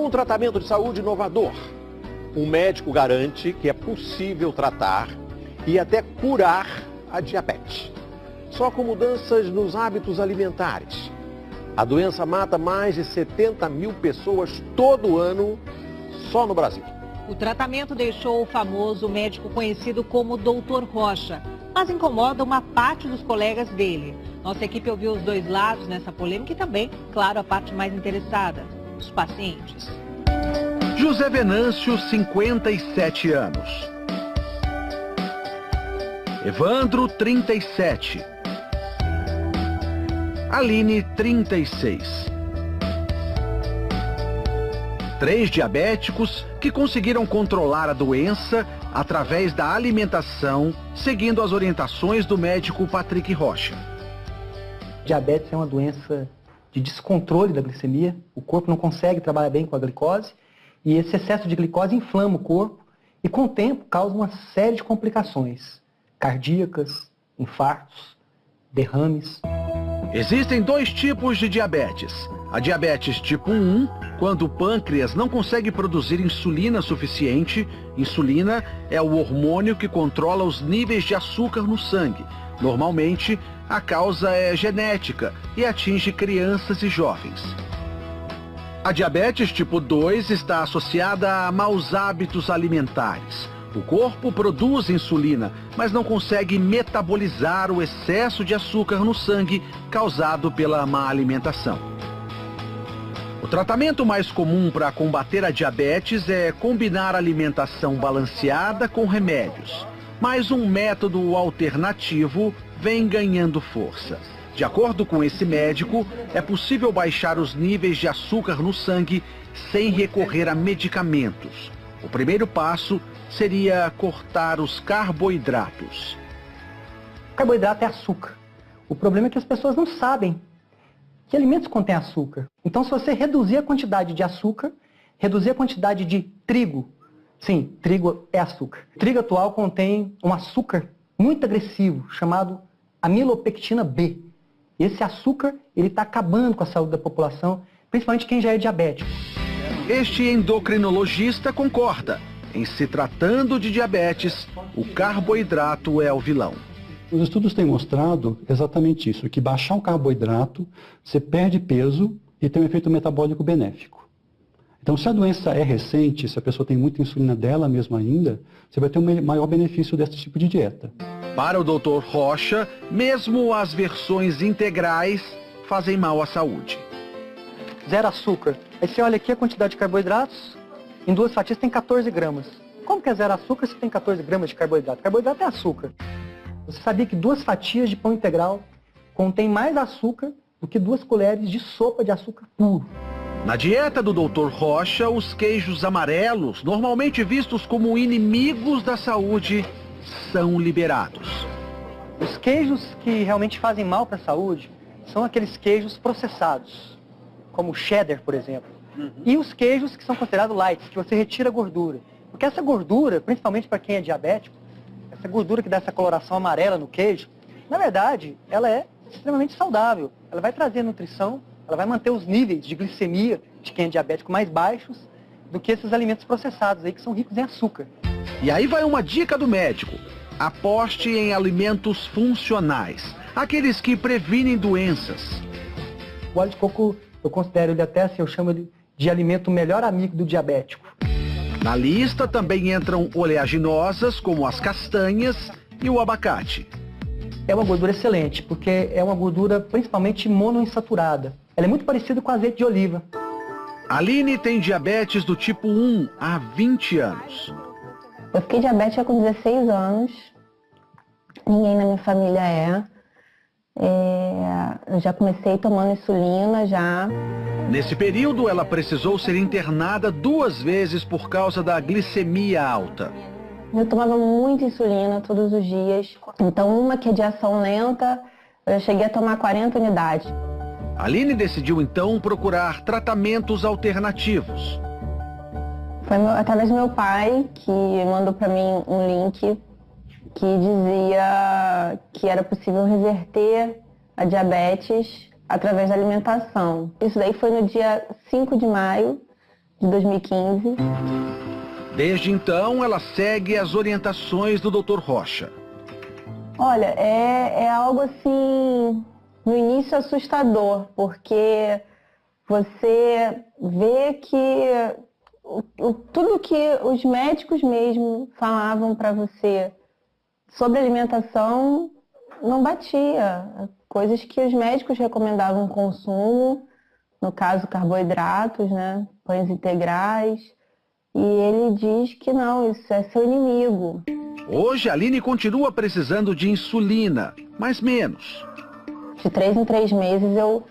Um tratamento de saúde inovador. Um médico garante que é possível tratar e até curar a diabetes. Só com mudanças nos hábitos alimentares. A doença mata mais de 70 mil pessoas todo ano, só no Brasil. O tratamento deixou o famoso médico conhecido como Dr. Rocha, mas incomoda uma parte dos colegas dele. Nossa equipe ouviu os dois lados nessa polêmica e também, claro, a parte mais interessada, os pacientes. José Venâncio, 57 anos. Evandro, 37. Aline, 36. 3 diabéticos que conseguiram controlar a doença através da alimentação, seguindo as orientações do médico Patrick Rocha. Diabetes é uma doença de descontrole da glicemia. O corpo não consegue trabalhar bem com a glicose e esse excesso de glicose inflama o corpo e, com o tempo, causa uma série de complicações cardíacas, infartos, derrames. Existem 2 tipos de diabetes. A diabetes tipo 1, quando o pâncreas não consegue produzir insulina suficiente. Insulina é o hormônio que controla os níveis de açúcar no sangue. Normalmente, a causa é genética e atinge crianças e jovens. A diabetes tipo 2 está associada a maus hábitos alimentares. O corpo produz insulina, mas não consegue metabolizar o excesso de açúcar no sangue causado pela má alimentação. O tratamento mais comum para combater a diabetes é combinar alimentação balanceada com remédios. Mas um método alternativo vem ganhando força. De acordo com esse médico, é possível baixar os níveis de açúcar no sangue sem recorrer a medicamentos. O primeiro passo seria cortar os carboidratos. O carboidrato é açúcar. O problema é que as pessoas não sabem que alimentos contêm açúcar. Então, se você reduzir a quantidade de açúcar, reduzir a quantidade de trigo, sim, trigo é açúcar. O trigo atual contém um açúcar muito agressivo, chamado amilopectina B. Esse açúcar, ele está acabando com a saúde da população, principalmente quem já é diabético. Este endocrinologista concorda. Em se tratando de diabetes, o carboidrato é o vilão. Os estudos têm mostrado exatamente isso, que baixar o carboidrato, você perde peso e tem um efeito metabólico benéfico. Então, se a doença é recente, se a pessoa tem muita insulina dela mesma ainda, você vai ter um maior benefício desse tipo de dieta. Para o Dr. Rocha, mesmo as versões integrais fazem mal à saúde. 0 açúcar. Aí você olha aqui a quantidade de carboidratos, em 2 fatias tem 14 gramas. Como que é 0 açúcar se tem 14 gramas de carboidrato? Carboidrato é açúcar. Você sabia que 2 fatias de pão integral contém mais açúcar do que 2 colheres de sopa de açúcar puro? Na dieta do Dr. Rocha, os queijos amarelos, normalmente vistos como inimigos da saúde, são liberados. Os queijos que realmente fazem mal para a saúde são aqueles queijos processados, como o cheddar, por exemplo. E os queijos que são considerados light, que você retira a gordura. Porque essa gordura, principalmente para quem é diabético, essa gordura que dá essa coloração amarela no queijo, na verdade, ela é extremamente saudável. Ela vai trazer nutrição, ela vai manter os níveis de glicemia de quem é diabético mais baixos do que esses alimentos processados aí que são ricos em açúcar. E aí vai uma dica do médico. Aposte em alimentos funcionais, aqueles que previnem doenças. O óleo de coco, eu considero ele até assim, eu chamo ele de alimento melhor amigo do diabético. Na lista também entram oleaginosas, como as castanhas e o abacate. É uma gordura excelente, porque é uma gordura principalmente monoinsaturada. Ela é muito parecida com azeite de oliva. Aline tem diabetes do tipo 1 há 20 anos. Eu fiquei diabética com 16 anos. Ninguém na minha família é. Eu já comecei tomando insulina já. Nesse período, ela precisou ser internada 2 vezes por causa da glicemia alta. Eu tomava muita insulina todos os dias. Então, uma que é de ação lenta, eu cheguei a tomar 40 unidades. Aline decidiu, então, procurar tratamentos alternativos. Foi através do meu pai que mandou para mim um link que dizia que era possível reverter a diabetes através da alimentação. Isso daí foi no dia 5 de maio de 2015. Desde então, ela segue as orientações do Dr. Rocha. Olha, é algo assim, no início assustador, porque você vê que tudo que os médicos mesmo falavam para você sobre alimentação não batia. Coisas que os médicos recomendavam consumo, no caso carboidratos, né, pães integrais, e ele diz que não, isso é seu inimigo. Hoje, a Aline continua precisando de insulina, mas menos. De 3 em 3 meses eu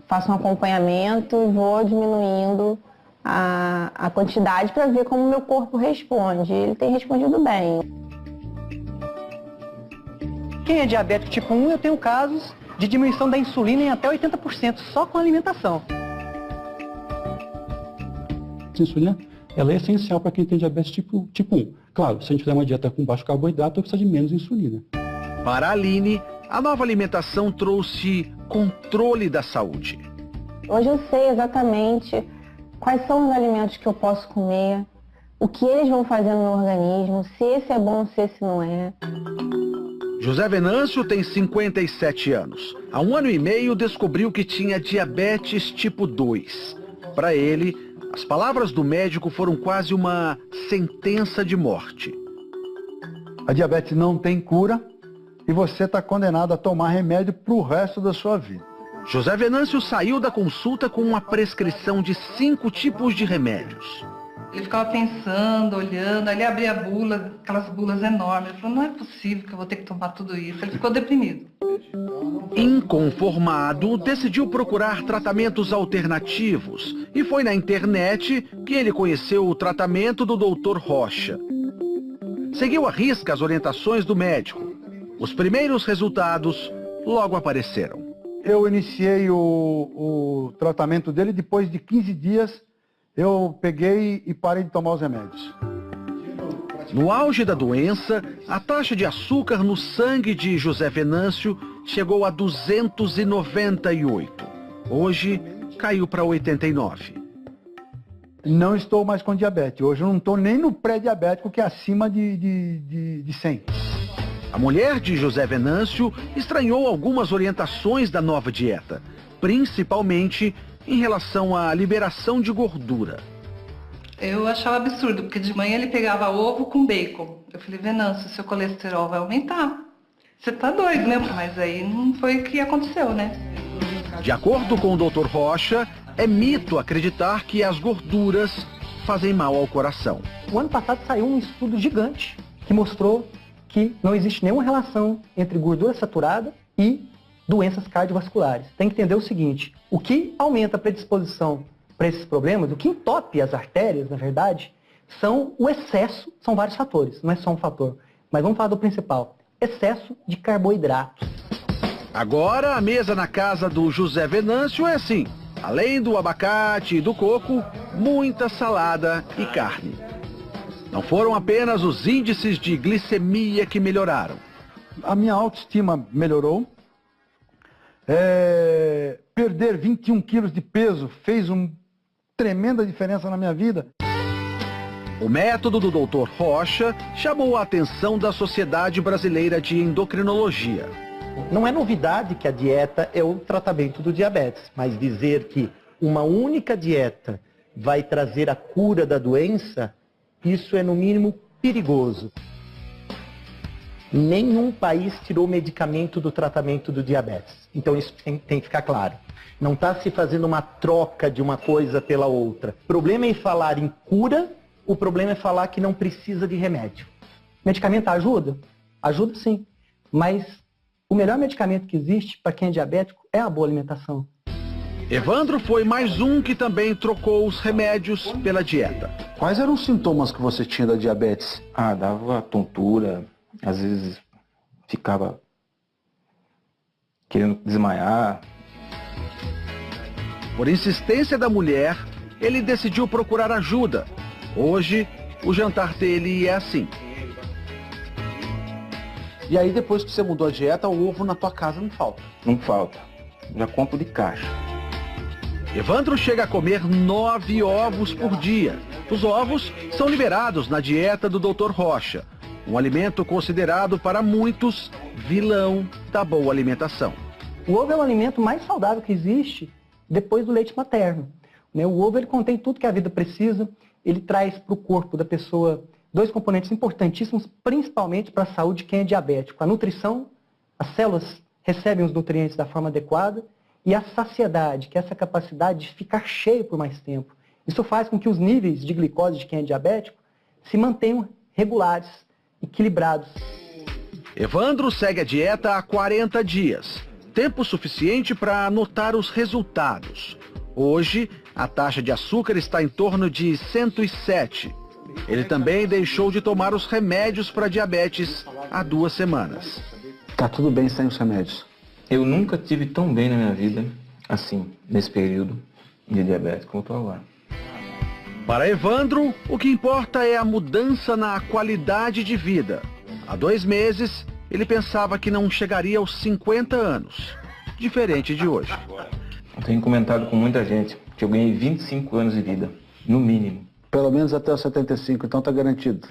faço um acompanhamento e vou diminuindo a quantidade para ver como o meu corpo responde. Ele tem respondido bem. Quem é diabético tipo 1, eu tenho casos de diminuição da insulina em até 80%, só com a alimentação. A insulina, ela é essencial para quem tem diabetes tipo 1. Claro, se a gente fizer uma dieta com baixo carboidrato, precisa de menos insulina. Para a Aline, a nova alimentação trouxe controle da saúde. Hoje eu sei exatamente quais são os alimentos que eu posso comer, o que eles vão fazer no meu organismo, se esse é bom, se esse não é. José Venâncio tem 57 anos. Há 1 ano e meio descobriu que tinha diabetes tipo 2. Para ele, as palavras do médico foram quase uma sentença de morte. A diabetes não tem cura e você está condenado a tomar remédio para o resto da sua vida. José Venâncio saiu da consulta com uma prescrição de 5 tipos de remédios. Ele ficava pensando, olhando, aí ele abria a bula, aquelas bulas enormes. Ele falou, não é possível que eu vou ter que tomar tudo isso. Ele ficou deprimido. Inconformado, decidiu procurar tratamentos alternativos e foi na internet que ele conheceu o tratamento do Dr. Rocha. Seguiu à risca as orientações do médico. Os primeiros resultados logo apareceram. Eu iniciei o tratamento dele, depois de 15 dias eu peguei e parei de tomar os remédios. No auge da doença, a taxa de açúcar no sangue de José Venâncio chegou a 298. Hoje, caiu para 89. Não estou mais com diabetes. Hoje eu não estou nem no pré-diabético, que é acima de 100. A mulher de José Venâncio estranhou algumas orientações da nova dieta, principalmente em relação à liberação de gordura. Eu achava absurdo, porque de manhã ele pegava ovo com bacon. Eu falei, Venâncio, seu colesterol vai aumentar. Você tá doido, né? Mas aí não foi o que aconteceu, né? De acordo com o Dr. Rocha, é mito acreditar que as gorduras fazem mal ao coração. O ano passado saiu um estudo gigante que mostrou que não existe nenhuma relação entre gordura saturada e doenças cardiovasculares. Tem que entender o seguinte, o que aumenta a predisposição para esses problemas, o que entope as artérias, na verdade, são o excesso, são vários fatores, não é só um fator. Mas vamos falar do principal, excesso de carboidratos. Agora a mesa na casa do José Venâncio é assim, além do abacate e do coco, muita salada e carne. Não foram apenas os índices de glicemia que melhoraram. A minha autoestima melhorou. Perder 21 quilos de peso fez uma tremenda diferença na minha vida. O método do Dr. Rocha chamou a atenção da Sociedade Brasileira de Endocrinologia. Não é novidade que a dieta é o tratamento do diabetes, mas dizer que uma única dieta vai trazer a cura da doença, isso é no mínimo perigoso. Nenhum país tirou medicamento do tratamento do diabetes. Então isso tem que ficar claro. Não está se fazendo uma troca de uma coisa pela outra. O problema é falar em cura, o problema é falar que não precisa de remédio. Medicamento ajuda? Ajuda sim. Mas o melhor medicamento que existe para quem é diabético é a boa alimentação. Evandro foi mais um que também trocou os remédios pela dieta. Quais eram os sintomas que você tinha da diabetes? Dava tontura, às vezes ficava querendo desmaiar. Por insistência da mulher, ele decidiu procurar ajuda. Hoje, o jantar dele é assim. E aí, depois que você mudou a dieta, o ovo na tua casa não falta? Não falta. Já compro de caixa. Evandro chega a comer 9 ovos por dia. Os ovos são liberados na dieta do Dr. Rocha, um alimento considerado para muitos vilão da boa alimentação. O ovo é o alimento mais saudável que existe depois do leite materno. O ovo ele contém tudo que a vida precisa, ele traz para o corpo da pessoa 2 componentes importantíssimos, principalmente para a saúde de quem é diabético. A nutrição, as células recebem os nutrientes da forma adequada, e a saciedade, que é essa capacidade de ficar cheio por mais tempo. Isso faz com que os níveis de glicose de quem é diabético se mantenham regulares, equilibrados. Evandro segue a dieta há 40 dias, tempo suficiente para anotar os resultados. Hoje, a taxa de açúcar está em torno de 107. Ele também deixou de tomar os remédios para diabetes há 2 semanas. Tá tudo bem sem os remédios? Eu nunca tive tão bem na minha vida, assim, nesse período de diabetes como estou agora. Para Evandro, o que importa é a mudança na qualidade de vida. Há 2 meses, ele pensava que não chegaria aos 50 anos, diferente de hoje. Eu tenho comentado com muita gente que eu ganhei 25 anos de vida, no mínimo. Pelo menos até os 75, então tá garantido.